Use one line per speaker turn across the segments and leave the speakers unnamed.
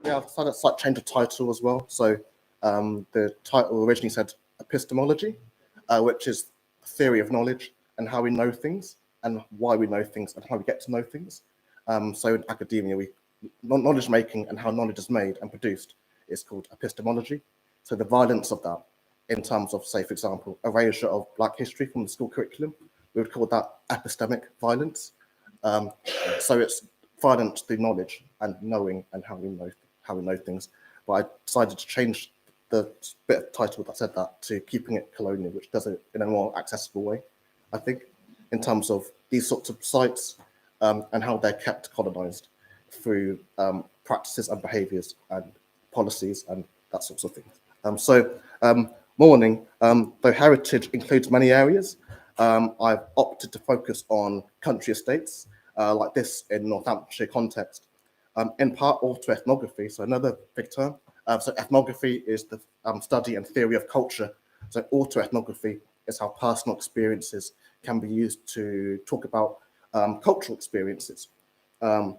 Yeah, I've decided to change the title as well. So the title originally said epistemology, which is theory of knowledge and how we know things and why we know things and how we get to know things. So in academia, knowledge making and how knowledge is made and produced is called epistemology. So the violence of that in terms of, say, for example, erasure of Black history from the school curriculum, we would call that epistemic violence. So it's violence through knowledge and knowing and how we know things. But I decided to change the bit of title that said that to keeping it colonial, which does it in a more accessible way, I think, in terms of these sorts of sites and how they're kept colonized through practices and behaviors and policies and that sorts of things. Morning, though heritage includes many areas, I've opted to focus on country estates like this in Northamptonshire context. In part, autoethnography, so another big term. So ethnography is the study and theory of culture. So autoethnography is how personal experiences can be used to talk about cultural experiences. So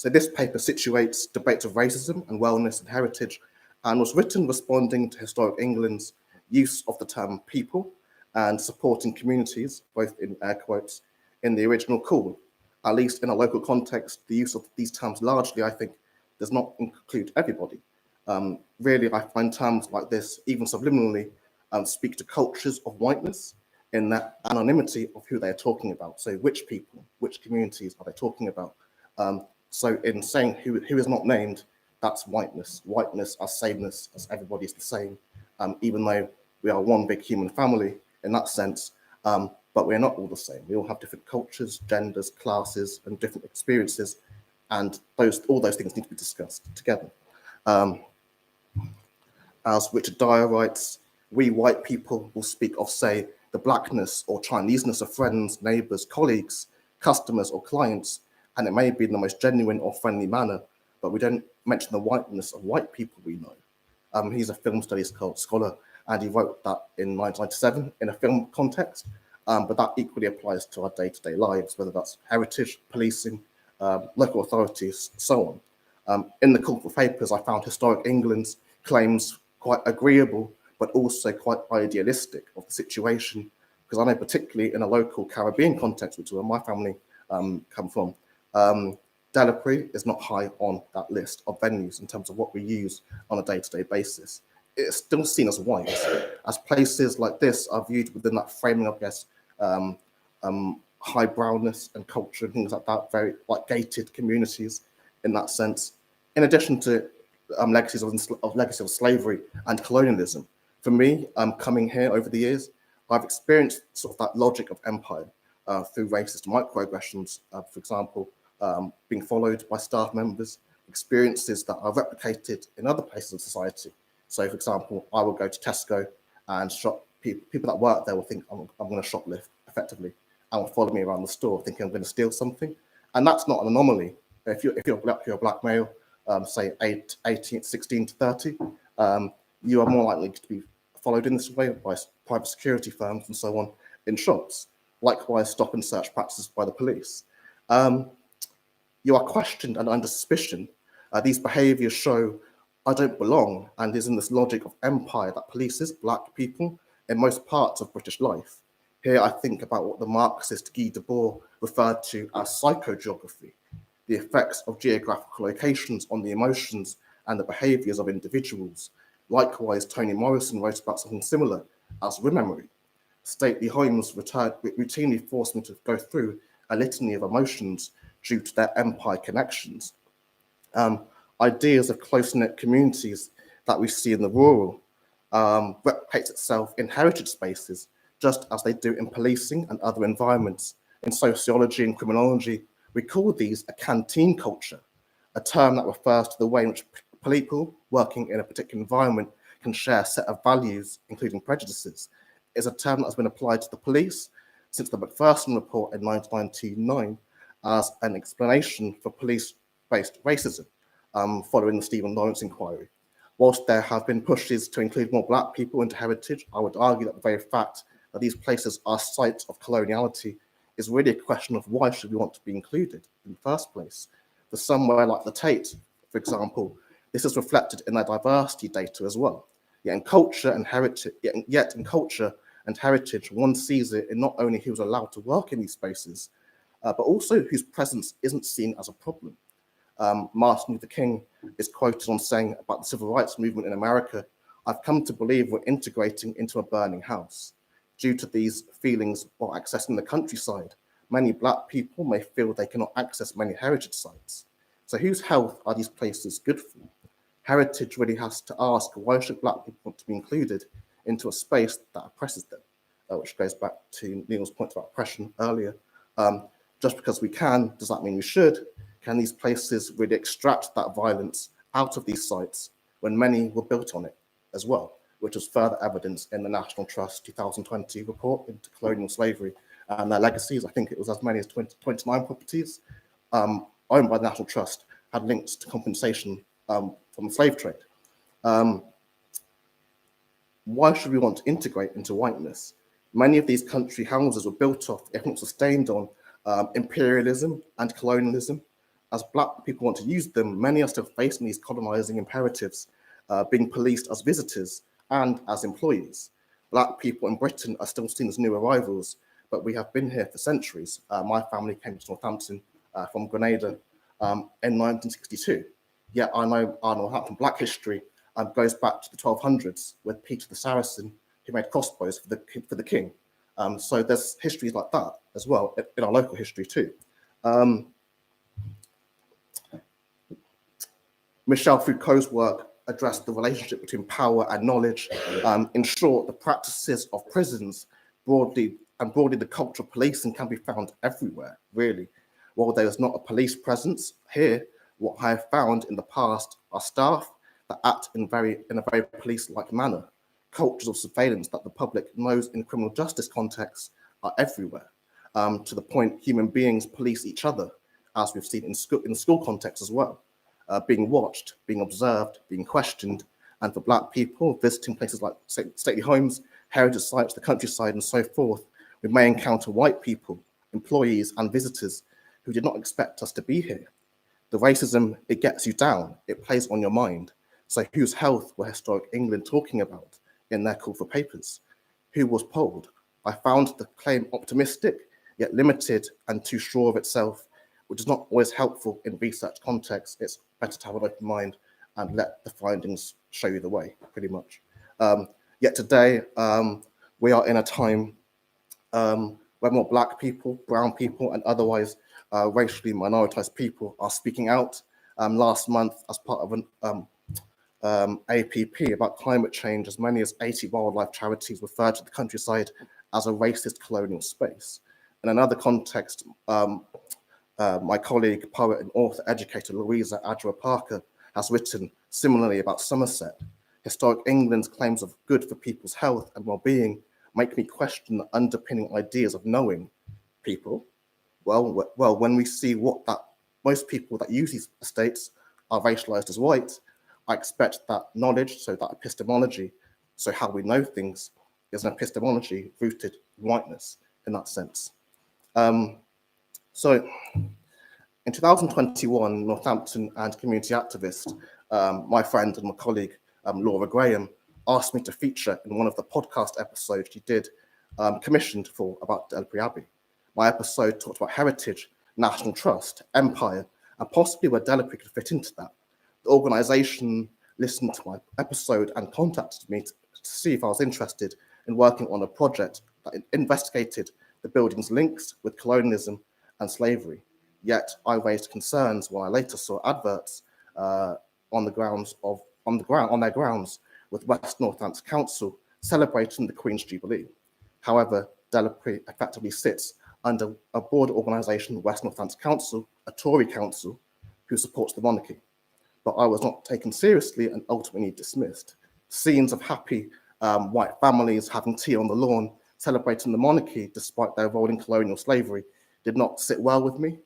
this paper situates debates of racism and wellness and heritage, and was written responding to historic England's use of the term people and supporting communities, both in air quotes, in the original call. At least in a local context, the use of these terms largely, I think, does not include everybody. Really, I find terms like this, even subliminally, speak to cultures of whiteness in that anonymity of who they're talking about. So which people, which communities are they talking about? So in saying who is not named, that's whiteness. Whiteness as sameness, as everybody's the same, even though we are one big human family in that sense, but we're not all the same. We all have different cultures, genders, classes, and different experiences, and all those things need to be discussed together. As Richard Dyer writes, we white people will speak of, say, the blackness or Chineseness of friends, neighbors, colleagues, customers, or clients, and it may be in the most genuine or friendly manner, but we don't mention the whiteness of white people we know. He's a film studies scholar, and he wrote that in 1997 in a film context, but that equally applies to our day-to-day lives, whether that's heritage, policing, local authorities, so on. In the call for papers, I found historic England's claims quite agreeable, but also quite idealistic of the situation, because I know particularly in a local Caribbean context, which is where my family come from, Delapre is not high on that list of venues in terms of what we use on a day-to-day basis. It's still seen as white, as places like this are viewed within that framing, I guess, high brownness and culture and things like that, very like gated communities in that sense, in addition to legacies of slavery and colonialism. For me, coming here over the years, I've experienced sort of that logic of empire through racist microaggressions, for example, being followed by staff members, experiences that are replicated in other places of society. So, for example, I will go to Tesco and shop. People that work there will think I'm going to shoplift effectively and will follow me around the store thinking I'm going to steal something. And that's not an anomaly. If you're a black male, say 16 to 30, you are more likely to be followed in this way by private security firms and so on in shops. Likewise, stop and search practices by the police. You are questioned and under suspicion. These behaviours show I don't belong, and is in this logic of empire that polices black people in most parts of British life. Here I think about what the Marxist Guy Debord referred to as psychogeography, the effects of geographical locations on the emotions and the behaviours of individuals. Likewise, Toni Morrison wrote about something similar as rememory. Stately homes routinely force me to go through a litany of emotions due to their empire connections. Ideas of close-knit communities that we see in the rural replicates itself in heritage spaces, just as they do in policing and other environments. In sociology and criminology, we call these a canteen culture, a term that refers to the way in which people working in a particular environment can share a set of values, including prejudices. It's a term that has been applied to the police since the Macpherson report in 1999 as an explanation for police-based racism, following the Stephen Lawrence inquiry. Whilst there have been pushes to include more black people into heritage, I would argue that the very fact that these places are sites of coloniality is really a question of why should we want to be included in the first place. For somewhere like the Tate, for example, this is reflected in their diversity data as well. Yet in culture and heritage, one sees it in not only who's allowed to work in these spaces, but also whose presence isn't seen as a problem. Martin Luther King is quoted on saying about the civil rights movement in America, "I've come to believe we're integrating into a burning house." Due to these feelings while accessing the countryside, many Black people may feel they cannot access many heritage sites. So whose health are these places good for? Heritage really has to ask, why should Black people want to be included into a space that oppresses them? Which goes back to Neil's point about oppression earlier. Just because we can, does that mean we should? Can these places really extract that violence out of these sites when many were built on it as well, which was further evidence in the National Trust 2020 report into colonial slavery and their legacies. I think it was as many as 29 properties owned by the National Trust had links to compensation from the slave trade. Why should we want to integrate into whiteness? Many of these country houses were built off, if not sustained on, imperialism and colonialism. As Black people want to use them, many are still facing these colonizing imperatives, being policed as visitors and as employees. Black people in Britain are still seen as new arrivals, but we have been here for centuries. My family came to Southampton from Grenada in 1962. Yet our Northampton Black history goes back to the 1200s with Peter the Saracen, who made crossbows for the king. So there's histories like that as well in our local history too. Michel Foucault's work addressed the relationship between power and knowledge. In short, the practices of prisons broadly the culture of policing can be found everywhere, really. While there is not a police presence here, what I have found in the past are staff that act in a very police-like manner. Cultures of surveillance that the public knows in criminal justice contexts are everywhere, to the point human beings police each other, as we've seen in the school context as well. Being watched, being observed, being questioned, and for Black people visiting places like stately homes, heritage sites, the countryside, and so forth, we may encounter white people, employees, and visitors who did not expect us to be here. The racism, it gets you down, it plays on your mind. So whose health were historic England talking about in their call for papers? Who was polled? I found the claim optimistic, yet limited and too sure of itself, which is not always helpful in research contexts. It's better to have an open mind and let the findings show you the way, pretty much. Yet today, we are in a time where more Black people, brown people, and otherwise racially minoritized people are speaking out. Last month, as part of an APP about climate change, as many as 80 wildlife charities referred to the countryside as a racist colonial space. In another context, my colleague, poet and author educator Louisa Adjua Parker has written similarly about Somerset. Historic England's claims of good for people's health and well-being make me question the underpinning ideas of knowing people. Well, when we see that most people that use these estates are racialized as white, I expect that knowledge, so that epistemology, so how we know things, is an epistemology rooted in whiteness in that sense. So in 2021, Northampton and community activist, my friend and my colleague, Laura Graham, asked me to feature in one of the podcast episodes she did, commissioned for about Delapre Abbey. My episode talked about heritage, national trust, empire, and possibly where Delapre could fit into that. The organisation listened to my episode and contacted me to see if I was interested in working on a project that investigated the building's links with colonialism and slavery. Yet I raised concerns when I later saw adverts on their grounds with West Northants Council celebrating the Queen's Jubilee. However, Delapre effectively sits under a broader organisation, West Northants Council, a Tory council, who supports the monarchy. But I was not taken seriously and ultimately dismissed. Scenes of happy white families having tea on the lawn, celebrating the monarchy despite their role in colonial slavery, did not sit well with me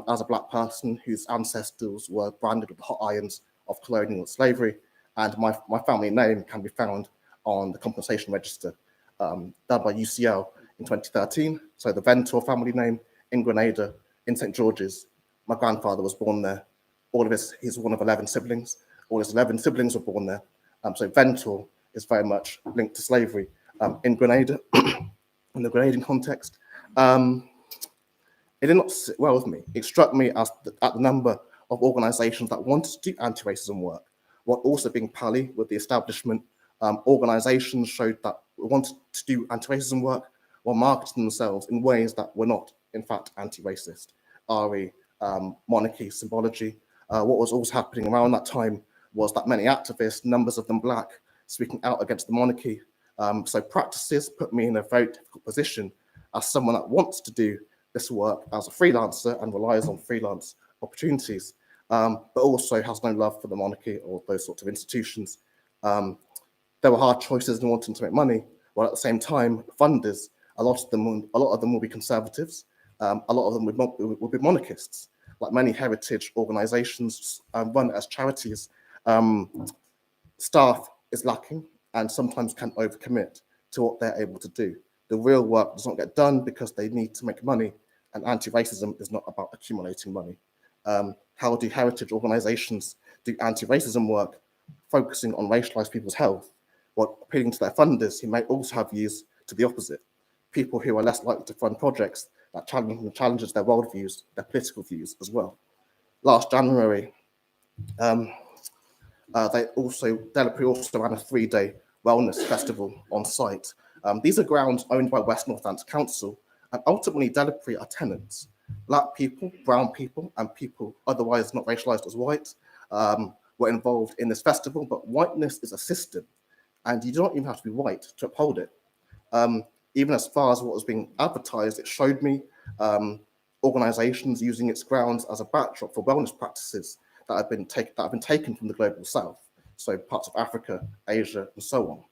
as a Black person whose ancestors were branded with the hot irons of colonial slavery, and my family name can be found on the compensation register done by UCL in 2013. So the Ventour family name in Grenada, in St. George's. My grandfather was born there. He's one of 11 siblings. All his 11 siblings were born there. So Ventour is very much linked to slavery in Grenada, in the Grenadian context. It did not sit well with me. It struck me as at the number of organisations that wanted to do anti-racism work, while also being pally with the establishment. Organisations showed that they wanted to do anti-racism work while marketing themselves in ways that were not, in fact, anti-racist, re monarchy, symbology. What was also happening around that time was that many activists, numbers of them black, speaking out against the monarchy. So practices put me in a very difficult position as someone that wants to do this work as a freelancer and relies on freelance opportunities, but also has no love for the monarchy or those sorts of institutions. There were hard choices in wanting to make money, while at the same time, funders, a lot of them will be conservatives, a lot of them will be monarchists. Like many heritage organisations run as charities, staff is lacking and sometimes can overcommit to what they're able to do. The real work does not get done because they need to make money, and anti-racism is not about accumulating money. How do heritage organisations do anti-racism work, focusing on racialised people's health, while appealing to their funders who may also have views to the opposite, people who are less likely to fund projects that challenges their worldviews, their political views as well. Last January, Delapre also ran a 3-day wellness festival on site. These are grounds owned by West Northants Council, and ultimately Delapre are tenants. Black people, brown people, and people otherwise not racialised as white were involved in this festival, but whiteness is a system, and you don't even have to be white to uphold it. Even as far as what was being advertised, it showed me organisations using its grounds as a backdrop for wellness practices that have been taken from the global south, so parts of Africa, Asia, and so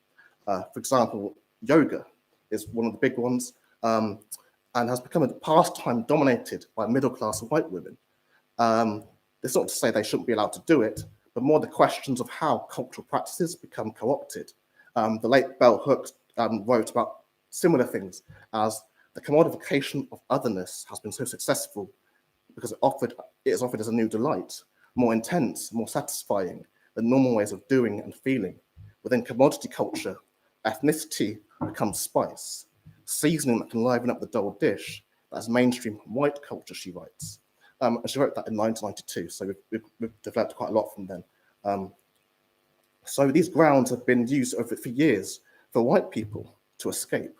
on. For example, yoga is one of the big ones, and has become a pastime dominated by middle-class white women. It's not to say they shouldn't be allowed to do it, but more the questions of how cultural practices become co-opted. The late Bell Hooks wrote about similar things, as the commodification of otherness has been so successful because it is offered as a new delight, more intense, more satisfying than normal ways of doing and feeling. Within commodity culture, ethnicity becomes spice, seasoning that can liven up the dull dish. That's mainstream white culture, she writes. And she wrote that in 1992, so we've developed quite a lot from then. So these grounds have been used for years for white people to escape,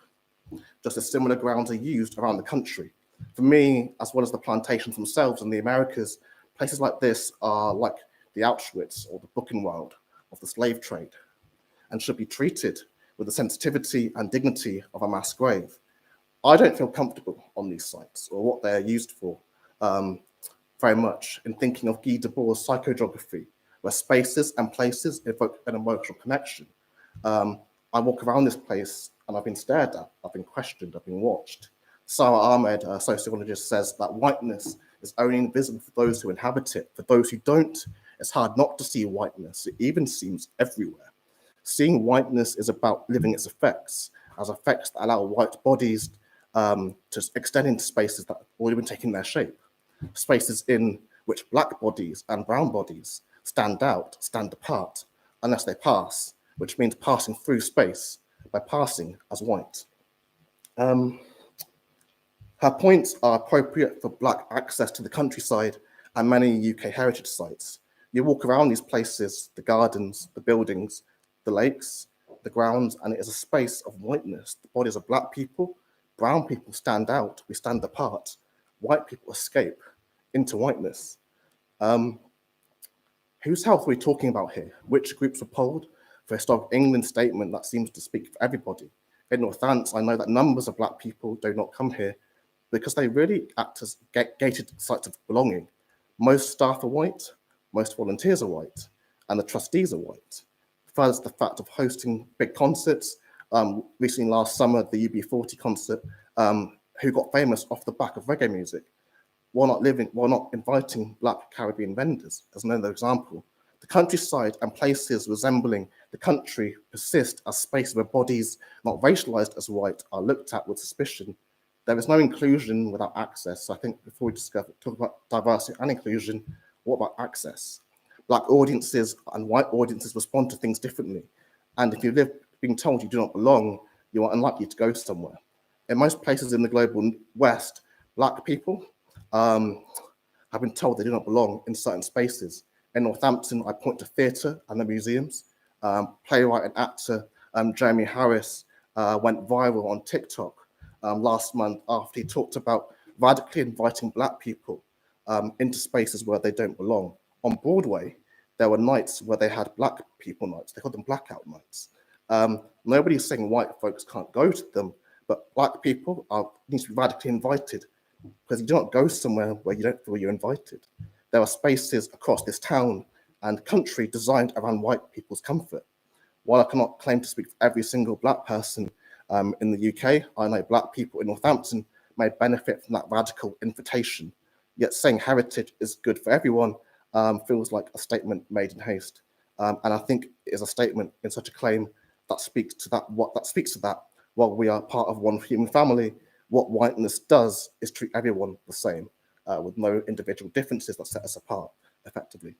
just as similar grounds are used around the country. For me, as well as the plantations themselves in the Americas, places like this are like the Auschwitz or the Buchenwald of the slave trade, and should be treated with the sensitivity and dignity of a mass grave. I don't feel comfortable on these sites or what they're used for very much in thinking of Guy Debord's psychogeography, where spaces and places evoke an emotional connection. I walk around this place and I've been stared at, I've been questioned, I've been watched. Sarah Ahmed, a sociologist, says that whiteness is only invisible for those who inhabit it. For those who don't, it's hard not to see whiteness. It even seems everywhere. Seeing whiteness is about living its effects, as effects that allow white bodies to extend into spaces that have already been taking their shape. Spaces in which black bodies and brown bodies stand out, stand apart, unless they pass, which means passing through space by passing as white. Her points are appropriate for black access to the countryside and many UK heritage sites. You walk around these places, the gardens, the buildings, the lakes, the grounds, and it is a space of whiteness. The bodies of black people, brown people stand out, we stand apart. White people escape into whiteness. Whose health are we talking about here? Which groups were polled? For a Historic England statement that seems to speak for everybody. In Northants, I know that numbers of black people do not come here because they really act as gated sites of belonging. Most staff are white, most volunteers are white, and the trustees are white. Further, the fact of hosting big concerts, recently last summer, the UB40 concert, who got famous off the back of reggae music. While not inviting black Caribbean vendors, as another example. The countryside and places resembling the country persist as spaces where bodies not racialized as white are looked at with suspicion. There is no inclusion without access. So I think before we talk about diversity and inclusion, what about access? Black audiences and white audiences respond to things differently. And if you live being told you do not belong, you are unlikely to go somewhere. In most places in the global West, Black people have been told they do not belong in certain spaces. In Northampton, I point to theatre and the museums. Playwright and actor Jeremy Harris went viral on TikTok last month after he talked about radically inviting Black people into spaces where they don't belong. On Broadway, there were nights where they had Black people nights. They called them blackout nights. Nobody's saying white folks can't go to them, but Black people need to be radically invited, because you do not go somewhere where you don't feel you're invited. There are spaces across this town and country designed around white people's comfort. While I cannot claim to speak for every single Black person in the UK, I know Black people in Northampton may benefit from that radical invitation. Yet saying heritage is good for everyone feels like a statement made in haste. And I think it is a statement in such a claim that speaks to that. While we are part of one human family, what whiteness does is treat everyone the same, with no individual differences that set us apart effectively.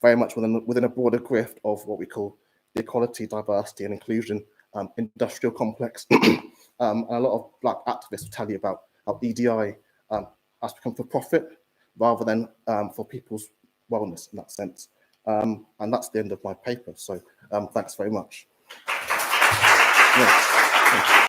Very much within a broader grift of what we call the equality, diversity, and inclusion industrial complex. And a lot of Black activists will tell you about how EDI has become for profit rather than for people's wellness in that sense. And that's the end of my paper. So thanks very much. Yeah.